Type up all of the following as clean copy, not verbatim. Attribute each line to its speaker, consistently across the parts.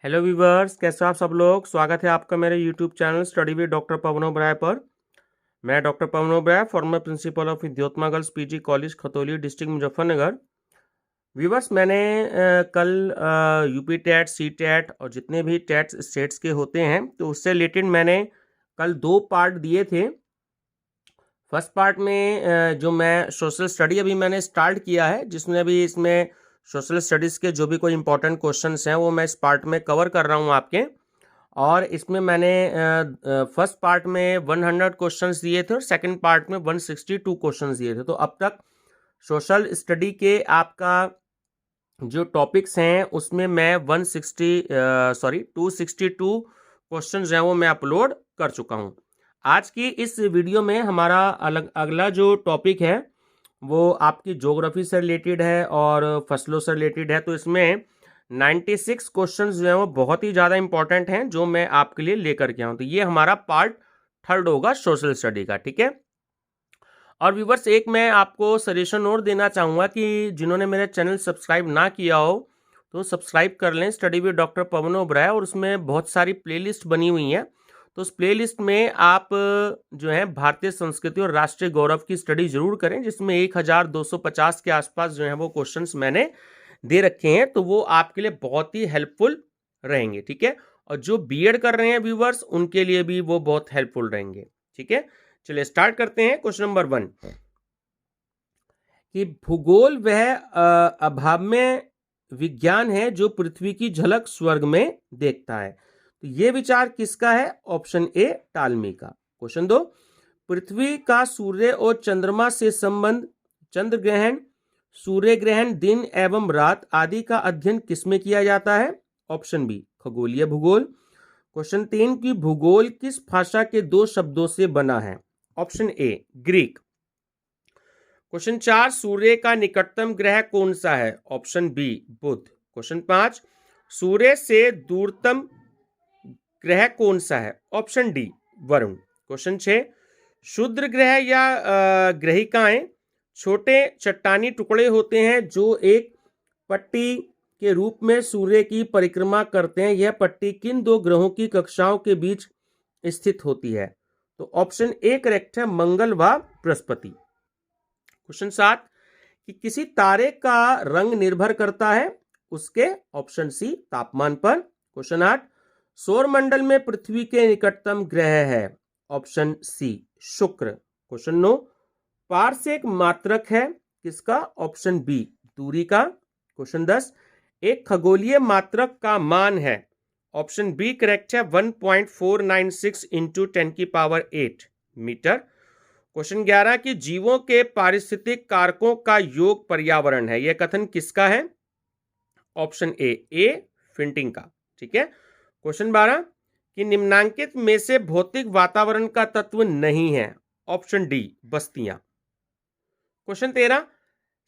Speaker 1: Hello viewers, कैसे हो आप सब लोग। स्वागत है आपका मेरे YouTube channel study with doctor Pavan Oberoi पर। मैं doctor Pavan Oberoi, former principal of Vidyottama girls PG college Khatauli district Muzaffarnagar. Viewers, मैंने कल यूपी टेट, सी टेट और जितने भी टेट स्टेट्स के होते हैं तो उससे रिलेटेड मैंने कल 2 पार्ट दिए थे। फर्स्ट पार्ट में जो मैं सोशल स्टडी अभी मैंने स्टार्ट किया है, जिसमें अभी इसमें सोशल स्टडीज़ के जो भी कोई इंपॉर्टेंट क्वेश्चंस हैं वो मैं इस पार्ट में कवर कर रहा हूँ आपके। और इसमें मैंने फर्स्ट पार्ट में 100 क्वेश्चंस दिए थे और सेकंड पार्ट में 162 क्वेश्चंस दिए थे। तो अब तक सोशल स्टडी के आपका जो टॉपिक्स हैं उसमें मैं 262 क्वेश्चंस हैं वो मैं अपलोड कर चुका हूं। आज की इस वीडियो में हमारा अगला जो टॉपिक है वो आपकी ज्योग्राफी से रिलेटेड है और फसलों से रिलेटेड है। तो इसमें 96 क्वेश्चंस जो हैं वो बहुत ही ज़्यादा इंपॉर्टेंट हैं जो मैं आपके लिए लेकर के आऊँ। तो ये हमारा पार्ट थर्ड होगा सोशल स्टडी का, ठीक है। और व्यूवर्स, एक मैं आपको सजेशन और देना चाहूँगा कि जिन्होंने मेरा चैनल सब्सक्राइब ना किया हो तो सब्सक्राइब कर लें, study with doctor Pavan Oberoi. और उसमें बहुत सारी प्लेलिस्ट बनी हुई हैं, तो उस प्लेलिस्ट में आप जो है भारतीय संस्कृति और राष्ट्रीय गौरव की स्टडी जरूर करें, जिसमें 1250 के आसपास जो है वो क्वेश्चंस मैंने दे रखे हैं। तो वो आपके लिए बहुत ही हेल्पफुल रहेंगे, ठीक है। और जो बीएड कर रहे हैं व्यूवर्स, उनके लिए भी वो बहुत हेल्पफुल रहेंगे, ठीक है। चलिए स्टार्ट करते हैं। क्वेश्चन नंबर 1 कि भूगोल वह अभाव्य विज्ञान है जो पृथ्वी की झलक स्वर्ग में देखता है। तो ये विचार किसका है? ऑप्शन ए टालमी का। क्वेश्चन 2 पृथ्वी का सूर्य और चंद्रमा से संबंध, चंद्र ग्रहण, सूर्य ग्रहण, दिन एवं रात आदि का अध्ययन किसमें किया जाता है? ऑप्शन बी खगोलीय भूगोल। क्वेश्चन 3 की भूगोल किस भाषा के 2 शब्दों से बना है? ऑप्शन ए ग्रीक। क्वेश्चन 4 सूर्य का निकटतम ग्रह कौन सा है? ऑप्शन बी बुध। क्वेश्चन 5 सूर्य से दूरतम ग्रह कौन सा है? Option D Varun. क्वेश्चन 6 क्षुद्र ग्रह या ग्रहिकाएं छोटे चट्टानी टुकड़े होते हैं जो एक पट्टी के रूप में सूर्य की परिक्रमा करते हैं। यह पट्टी किन 2 ग्रहों की कक्षाओं के बीच स्थित होती है? तो ऑप्शन ए करेक्ट है, मंगल व बृहस्पति। क्वेश्चन 7 कि किसी तारे का रंग निर्भर करता है उसके, ऑप्शन सी तापमान पर। क्वेश्चन 8 सौर मंडल में पृथ्वी के निकटतम ग्रह है, ऑप्शन सी शुक्र। क्वेश्चन 9 पारसेक मात्रक है किसका? ऑप्शन बी दूरी का। क्वेश्चन 10 एक खगोलीय मात्रक का मान है, ऑप्शन बी करेक्ट है 1.496 इंटू 10⁸ मीटर। क्वेश्चन 11 कि जीवों के पारिस्थितिक कारकों का योग पर्यावरण है, यह कथन किसका है? ऑप्शन ए फिंटिंग का, ठीक है। क्वेश्चन 12 कि निम्नांकित में से भौतिक वातावरण का तत्व नहीं है, ऑप्शन डी बस्तियां। क्वेश्चन 13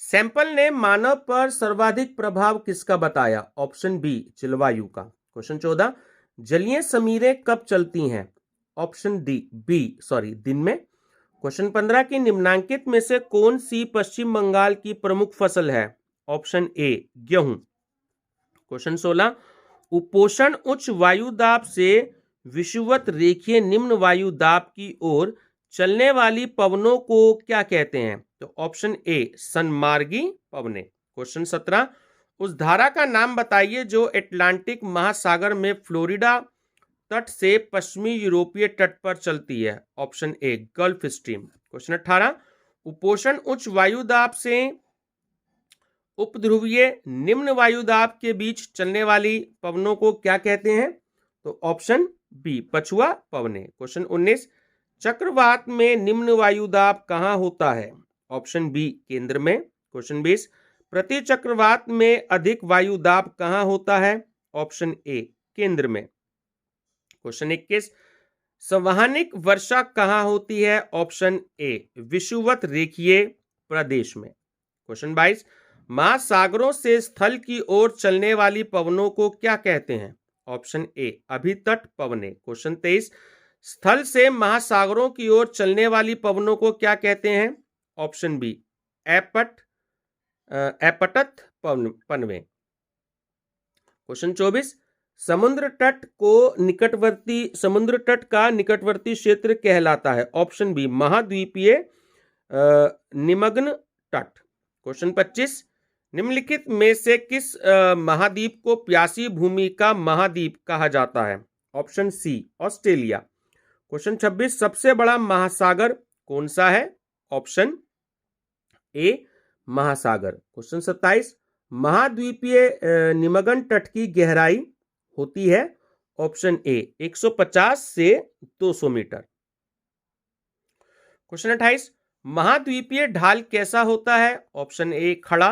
Speaker 1: सैंपल ने मानव पर सर्वाधिक प्रभाव किसका बताया? ऑप्शन बी जलवायु का। क्वेश्चन 14 जलीय समीरें कब चलती हैं? ऑप्शन डी दिन में। क्वेश्चन 15 की निम्नांकित में से कौन सी पश्चिम बंगाल की प्रमुख फसल है? ऑप्शन ए गेहूं। क्वेश्चन 16 उपोषण उच्च वायुदाब से विषुवत रेखीय निम्न वायुदाब की ओर चलने वाली पवनों को क्या कहते हैं? तो ऑप्शन ए सन्मार्गी पवने। क्वेश्चन 17 उस धारा का नाम बताइए जो अटलांटिक महासागर में फ्लोरिडा तट से पश्चिमी यूरोपीय तट पर चलती है, ऑप्शन ए गल्फ स्ट्रीम। क्वेश्चन 18 उपोषण उच्च वायुदाब से उपध्रुवीय निम्न वायुदाब के बीच चलने वाली पवनों को क्या कहते हैं? तो ऑप्शन बी पछुआ पवने। क्वेश्चन 19 चक्रवात में निम्न वायुदाब कहां होता है? ऑप्शन बी केंद्र में। क्वेश्चन 20 प्रति चक्रवात में अधिक वायुदाब कहां होता है? ऑप्शन ए केंद्र में। क्वेश्चन 21 संवहनिक वर्षा कहां होती है? ऑप्शन ए विषुवत रेखीय प्रदेश में। क्वेश्चन 22 महासागरों से स्थल की ओर चलने वाली पवनों को क्या कहते हैं? Option A अभितट पवने। क्वेश्चन 23 स्थल से महासागरों की ओर चलने वाली पवनों को क्या कहते हैं? ऑप्शन बी अपतट पनवे। क्वेश्चन 24 समुद्र तट का निकटवर्ती क्षेत्र कहलाता है? ऑप्शन बी महाद्वीपीय निमग्न तट। क्वेश्चन 25, निम्नलिखित में से किस महाद्वीप को प्यासी भूमि का महाद्वीप कहा जाता है? Option C Australia. क्वेश्चन 26, सबसे बड़ा महासागर कौन सा है? ऑप्शन ए महासागर। क्वेश्चन 27, महाद्वीपीय निमग्न तट की गहराई होती है? ऑप्शन ए 150 से 200 मीटर। क्वेश्चन 28, महाद्वीपीय ढाल कैसा होता है? ऑप्शन ए खड़ा।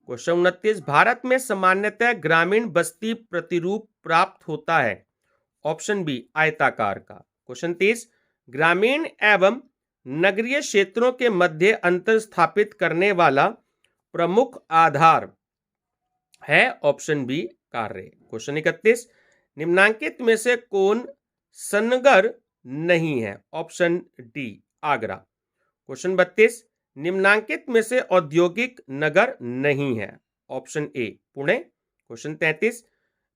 Speaker 1: क्वेश्चन 29, भारत में सामान्यतः ग्रामीण बस्ती प्रतिरूप प्राप्त होता है? ऑप्शन बी आयताकार का। क्वेश्चन 30, ग्रामीण एवं नगरीय क्षेत्रों के मध्य अंतर स्थापित करने वाला प्रमुख आधार है? ऑप्शन बी कार्य। क्वेश्चन 31, निम्नांकित में से कौन सनगर नहीं है? Option D Agra. क्वेश्चन 32, निम्नांकित में से औद्योगिक नगर नहीं है? Option A Pune. Question 33,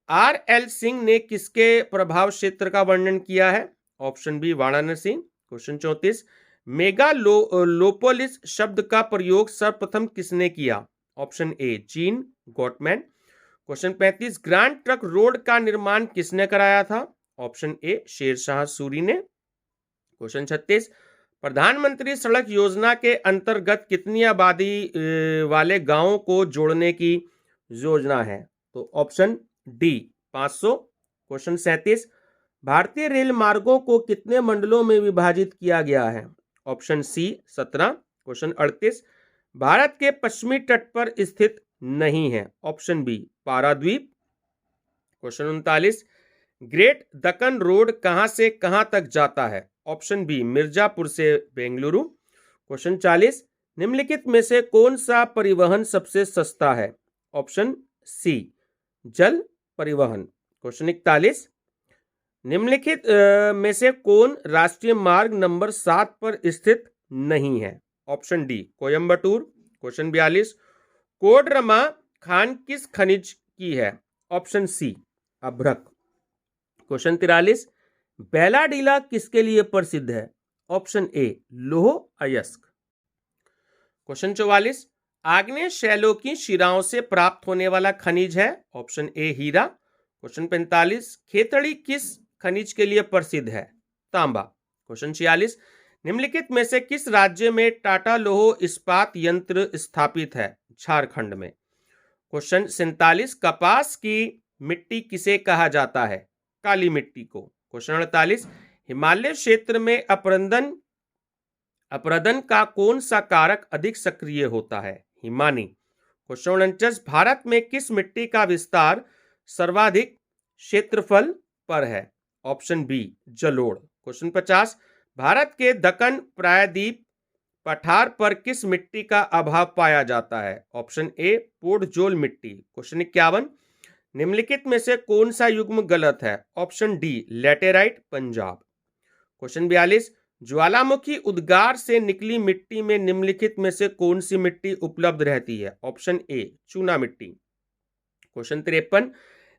Speaker 1: R.L. Singh ने किसके प्रभाव क्षेत्र का वर्णन किया है? Option B Varanasi. Question 34, megalopolis शब्द का प्रयोग सर्वप्रथम किसने किया? Option A Jean Gottmann. Question 35, Grand Trunk Road का निर्माण किसने कराया था? ऑप्शन ए शेरशाह सूरी ने। क्वेश्चन 36, प्रधानमंत्री सड़क योजना के अंतर्गत कितनी आबादी वाले गांवों को जोड़ने की योजना है? तो ऑप्शन डी 500। क्वेश्चन 37, भारतीय रेल मार्गों को कितने मंडलों में विभाजित किया गया है? Option C 17। क्वेश्चन 38, भारत के पश्चिमी तट पर स्थित नहीं है? Option B Paradip. Question 39, great Deccan road कहां से कहां तक जाता है? ऑप्शन बी मिर्जापुर से बेंगलुरु। क्वेश्चन 40, निम्नलिखित में से कौन सा परिवहन सबसे सस्ता है? ऑप्शन सी जल परिवहन। क्वेश्चन 41, निम्नलिखित में से कौन राष्ट्रीय मार्ग नंबर 7 पर स्थित नहीं है? Option D Coimbatore. Question 42, Koderma Khan किस खनिज की है? ऑप्शन सी अभ्रक। क्वेश्चन 43, बैलाडीला किसके लिए प्रसिद्ध है? ऑप्शन ए लौह अयस्क। क्वेश्चन 44, आग्नेय शैलों की शिराओं से प्राप्त होने वाला खनिज है? ऑप्शन ए हीरा। क्वेश्चन 45, खेतड़ी किस खनिज के लिए प्रसिद्ध है? तांबा। क्वेश्चन 46, निम्नलिखित में से किस राज्य में टाटा लौह इस्पात यंत्र स्थापित है? झारखंड में। क्वेश्चन 47, कपास की मिट्टी किसे कहा जाता है? काली मिट्टी को। क्वेश्चन 48, हिमालय क्षेत्र में अपरदन का कौन सा कारक अधिक सक्रिय होता है? हिमानी। क्वेश्चन 49, भारत में किस मिट्टी का विस्तार सर्वाधिक क्षेत्रफल पर है? ऑप्शन बी जलोढ़। क्वेश्चन 50, भारत के दक्कन प्रायद्वीप पठार पर किस मिट्टी का अभाव पाया जाता है? ऑप्शन ए पोडजोल मिट्टी। क्वेश्चन 51, निम्नलिखित में से कौन सा युग्म गलत है? Option D laterite Punjab. Question 42, ज्वालामुखी उद्गार से निकली मिट्टी में निम्नलिखित में से कौन सी मिट्टी उपलब्ध रहती है? ऑप्शन ए चूना मिट्टी। क्वेश्चन 53,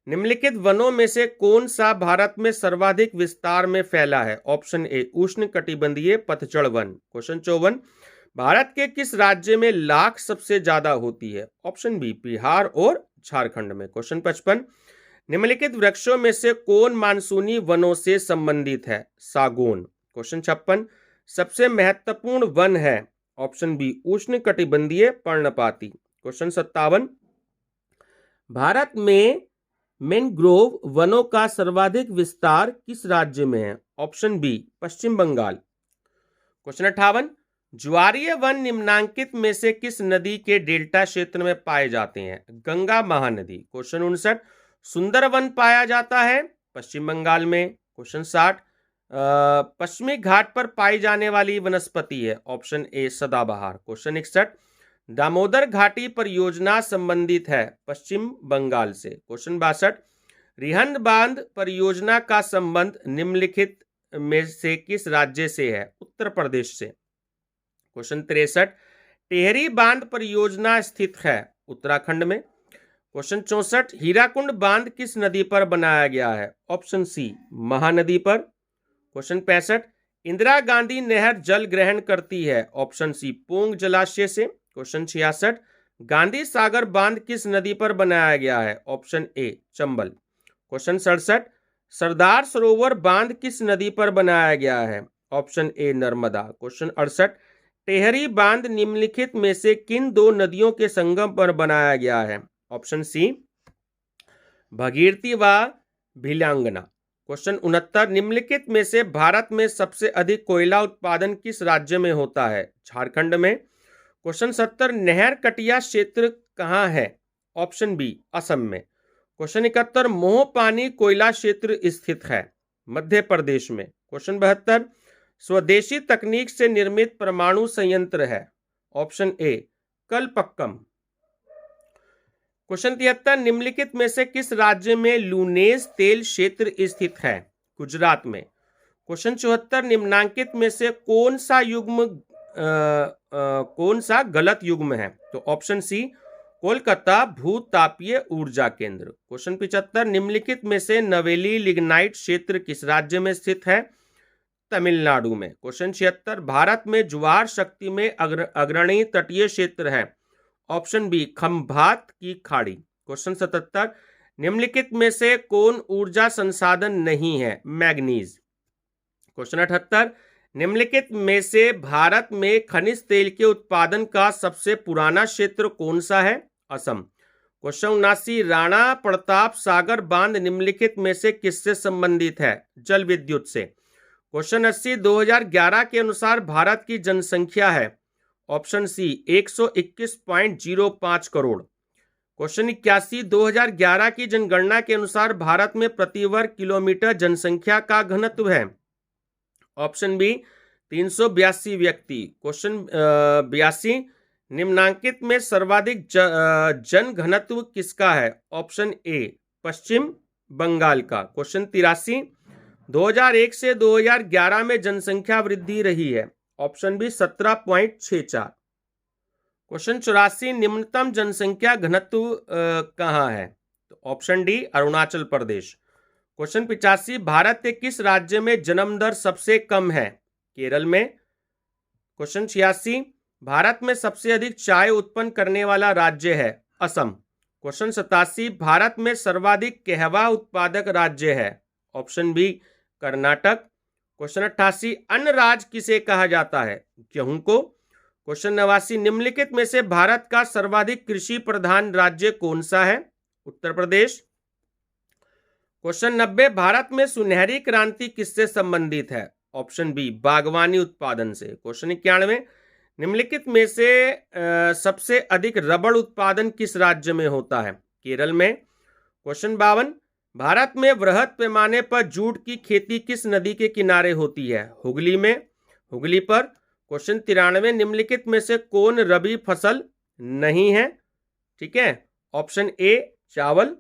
Speaker 1: निम्नलिखित वनों में से कौन सा भारत में सर्वाधिक विस्तार में फैला है? ऑप्शन ए उष्ण कटिबंधीय पतझड़ वन। क्वेश्चन 54, भारत के किस राज्य में लाख सबसे ज्यादा होती है? ऑप्शन बी बिहार और झारखंड में। क्वेश्चन 55, निम्नलिखित वृक्षों में से कौन मानसूनी वनों से संबंधित है? सागौन। क्वेश्चन 56, सबसे महत्वपूर्ण वन है? ऑप्शन बी उष्ण कटिबंधीय पर्णपाती। क्वेश्चन 57, भारत में मैंग्रोव वनों का सर्वाधिक विस्तार किस राज्य में है? ऑप्शन बी पश्चिम बंगाल। क्वेश्चन 58, ज्वारीय वन निम्नांकित में से किस नदी के डेल्टा क्षेत्र में पाए जाते हैं? गंगा महानदी। क्वेश्चन 59, सुंदर वन पाया जाता है पश्चिम बंगाल में। क्वेश्चन 60, पश्चिमी घाट पर पाई जाने वाली वनस्पति है? ऑप्शन ए सदाबहार। क्वेश्चन 61, दामोदर घाटी परियोजना संबंधित है पश्चिम बंगाल से। क्वेश्चन 62, रिहंद बांध परियोजना का संबंध निम्नलिखित में से किस राज्य से है? उत्तर प्रदेश से। क्वेश्चन 63, टेहरी बांध परियोजना स्थित है उत्तराखंड में। क्वेश्चन 64, हीराकुंड बांध किस नदी पर बनाया गया है? ऑप्शन सी, महानदी पर। क्वेश्चन 65, इंदिरा गांधी नहर जल ग्रहण करती है? ऑप्शन सी, पोंग जलाशय से। क्वेश्चन 66, गांधी सागर बांध किस नदी पर बनाया गया है? ऑप्शन ए, चंबल। क्वेश्चन 67, सरदार सरोवर बांध किस नदी पर बनाया गया है? ऑप्शन ए, नर्मदा। क्वेश्चन 68, टेहरी बांध निम्नलिखित में से किन दो नदियों के संगम पर बनाया गया है? ऑप्शन सी, भगीरथी व भिलांगना। क्वेश्चन 69, निम्नलिखित में से भारत में सबसे अधिक कोयला उत्पादन किस राज्य में होता है? झारखंड में। क्वेश्चन 70, नहर कटिया क्षेत्र कहाँ है? ऑप्शन बी, असम में। क्वेश्चन 71, मोह पानी कोयला क्षेत्र स्थित है? मध्य प्रदेश में। क्वेश्चन 72, स्वदेशी तकनीक से निर्मित परमाणु संयंत्र है? ऑप्शन ए, कलपक्कम। क्वेश्चन 73, निम्नलिखित में से किस राज्य में लूनेज तेल क्षेत्र स्थित है? गुजरात में। क्वेश्चन 74, निम्नांकित में से कौन सा गलत युग्म है? तो ऑप्शन सी, कोलकाता भूतापीय ऊर्जा केंद्र। क्वेश्चन 75, निम्नलिखित में से नवेली लिग्नाइट क्षेत्र किस राज्य में स्थित है? तमिलनाडु में। क्वेश्चन 76, भारत में ज्वार शक्ति में अग्रणी तटीय क्षेत्र है? ऑप्शन बी, खंभात की खाड़ी। क्वेश्चन 77, निम्नलिखित में से कौन ऊर्जा संसाधन नहीं है? मैग्नीज। क्वेश्चन 78, निम्नलिखित में से भारत में खनिज तेल के उत्पादन का सबसे पुराना क्षेत्र कौन सा है? असम। क्वेश्चन 79, राणा प्रताप सागर बांध निम्नलिखित में से किससे संबंधित है? जल विद्युत से। क्वेश्चन 80, 2011 के अनुसार भारत की जनसंख्या है? Option C, 121.05 crore. क्वेश्चन 81, 2011 की जनगणना के अनुसार भारत में प्रति वर्ग किलोमीटर जनसंख्या का घनत्व है? ऑप्शन बी, 382 व्यक्ति। क्वेश्चन 82, निम्नांकित में सर्वाधिक जन घनत्व किसका है? ऑप्शन ए, पश्चिम बंगाल का। क्वेश्चन 83, 2001 से 2011 में जनसंख्या वृद्धि रही है? Option B, 17.64। क्वेश्चन 84, निम्नतम जनसंख्या घनत्व कहाँ है? तो option D, Arunachal Pradesh. Question 85, Bharat के किस राज्य में जन्म दर सबसे कम है? केरल में। क्वेश्चन 86, भारत में सबसे अधिक चाय उत्पन्न करने वाला राज्य है? असम। क्वेश्चन 87, भारत में सर्वाधिक कहवा उत्पादक राज्य है? Option B, Karnataka. क्वेश्चन 88, अन्न राज किसे कहा जाता है? गेहूं को। क्वेश्चन 89, निम्नलिखित में से भारत का सर्वाधिक कृषि प्रधान राज्य कौन सा है? उत्तर प्रदेश। क्वेश्चन 90, भारत में सुनहरी क्रांति किससे संबंधित है? ऑप्शन बी, बागवानी उत्पादन से। क्वेश्चन 91, निम्नलिखित में से सबसे अधिक रबड़ उत्पादन किस राज्य में होता है? केरल में। क्वेश्चन 52, भारत में वृहद पैमाने पर जूट की खेती किस नदी के किनारे होती है? हुगली में। हुगली पर। क्वेश्चन 93, निम्नलिखित में से कौन रबी फसल नहीं है? ठीक है, ऑप्शन ए, चावल।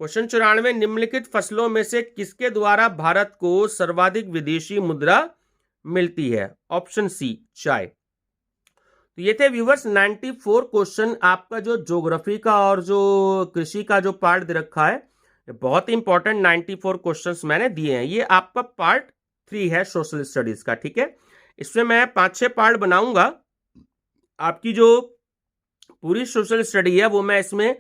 Speaker 1: क्वेश्चन 94, निम्नलिखित फसलों में से किसके द्वारा भारत को सर्वाधिक विदेशी मुद्रा मिलती है? ऑप्शन सी, चाय। तो ये थे व्यूवर्स 94 क्वेश्चन। आपका जो ज्योग्राफी का और जो कृषि का जो पार्ट दे रखा है, बहुत ही इंपॉर्टेंट 94 क्वेश्चंस मैंने दिए हैं। ये आपका पार्ट 3 है सोशल स्टडीज का। ठीक है, इसमें मैं 5-6 पार्ट बनाऊंगा। आपकी जो पूरी सोशल स्टडी है वो मैं इसमें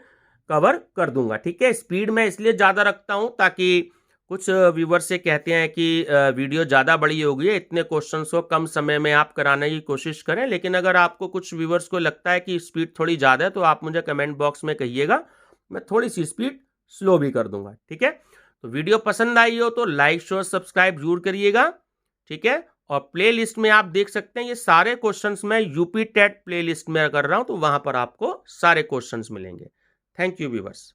Speaker 1: कवर कर दूंगा। ठीक है, स्पीड मैं इसलिए ज़्यादा रखता हूं ताकि कुछ व्यूवर से कहते हैं कि वीडियो ज़्यादा बड़ी हो गई है, इतने क्वेश्चंस को कम समय में आप कराने की कोशिश करें। लेकिन अगर आपको कुछ व्यूवर्स को लगता है कि स्पीड थोड़ी ज़्यादा है तो आप मुझे कमेंट बॉक्स में कहिएगा, मैं थोड़ी सी स्पीड स्लो भी कर दूंगा। ठीक है, तो वीडियो पसंद आई हो तो लाइक शेयर सब्सक्राइब जरूर करिएगा। ठीक है, और प्ले लिस्ट में आप देख सकते हैं ये सारे क्वेश्चंस मैं यूपी टेट प्ले लिस्ट में कर रहा हूं, तो वहां पर आपको सारे क्वेश्चंस मिलेंगे। Thank you viewers.